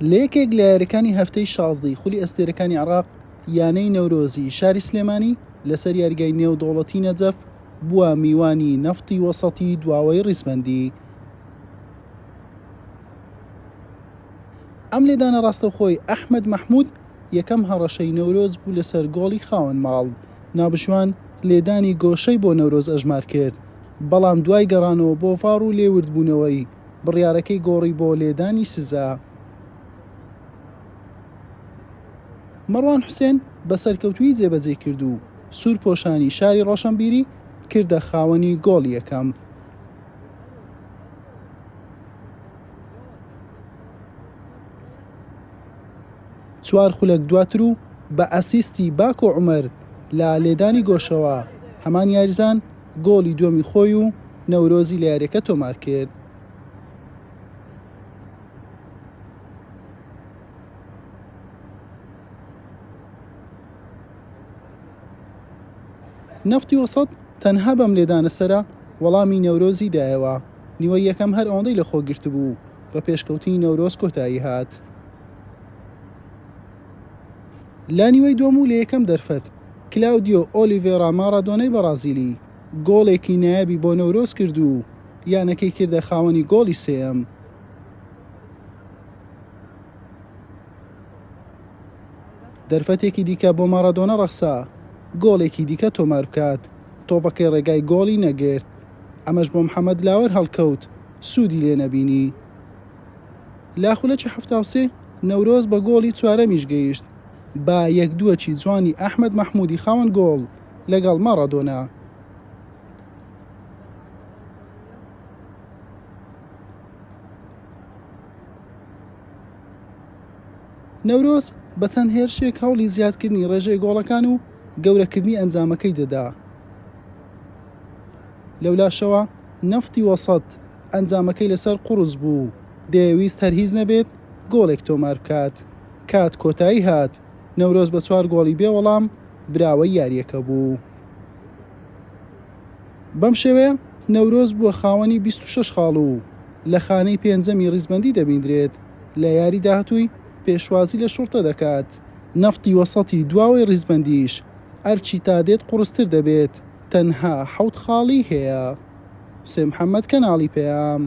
لەیەکێک لە یاریەکانی هەفتەی 16 خولی ئەستێرەکانی عێراق یانەی نەورۆزی شاری سلێمانی لەسەر یاریگای نێودەوڵەتی نەجەف بووە میوانی نەفتی وەسەطی دواوەی ڕیزبەندی. ئەم لێدانە ڕاستەوخۆی ئەحمەد مەحموود یەکەم هەڕەشەی نەورۆز بوو لەسەر گۆڵی خاوەن ماڵ. نابشوان لێدانی گۆشەی بۆ نەورۆز ئەژمار کرد، بەڵام دوای گەڕانەوە بۆ ڤار و لێوردبوونەوەی بڕیارەکەی گۆڕی بۆ لێدانی سزا. مەڕوان حوسێن بە سەرکەوتووی جێبەجێ کرد و سوور پۆشانی شاری ڕۆشنبیری کردە خاوەنی گۆڵ یەکەم. چوار خولەک دواتر و بە ئەسیستی باکۆ عومەر لە لێدانی گۆشەوە هەمان یاریزان گۆڵی دووەمی خۆی و نەورۆزی لە یاریەکە تۆمار کرد. نەفتی وەسەط تەنها بەم لێدانە سەرە وەڵامی نەورۆزی دایەوە. نیوەی یەکەم هەر ئەوەندەی لە خۆ گرت بوو بە پێشکەوتنی نەورۆز کۆتایی هات. لا نیوەی دووەم و لە یەکەم دەرفەت کلاودیۆ ئۆلیڤێرا مارادۆنای بەرازیلی گۆڵێکی نایابی بۆ نەورۆز کرد و یانەکەی کردە خاوەنی گۆڵی سێەم. دەرفەتێکی دیکە بۆ مارادۆنە ڕەخسا گۆڵێکی دیکە تۆمار بکات، تۆپەکەی ڕێگای گۆڵی نەگرت. ئەمەش بۆ محەممەد لاوەر هەڵکەوت، سوودی لێ نەبینی. لا خولەکی 73 نەورۆز بە گۆڵی چوارەمیش گەیشت با یەک دووەکی جوانی ئەحمەد مەحموودی خاوەن گۆڵ لەگەڵ مارادۆنا. نەورۆز بە چەند هێرشێک هەوڵی زیادکردنی ڕێژەی گۆڵەکان و گەورەکردنی ئەنجامەکەی دەدا. لەولاشەوە نەفتی وەسەط ئەنجامەکەی لەسەر قوڕس بوو، دەیویست هەر هیچ نەبێت گۆڵێک تۆمار بکات. کات کۆتایی هات، نەورۆز بە 4 گۆڵی بێوەڵام براوەی یاریەکە بوو. بەم شێوەیە نەورۆز بووە خاوەنی 26 خاڵ و لە خانەی پێنجەمی ڕیزبەندی دەبیندرێت. لە یاری داهاتووی پێشوازی لە شوڕتە دەکات. نەفتی وەسەطی دواوەی ڕیزبەندیش ئەرچی تا دێت قوڕستر دەبێت، تەنها 7 خاڵی هەیە. حوسێن محەممەد، کەناڵی پێام.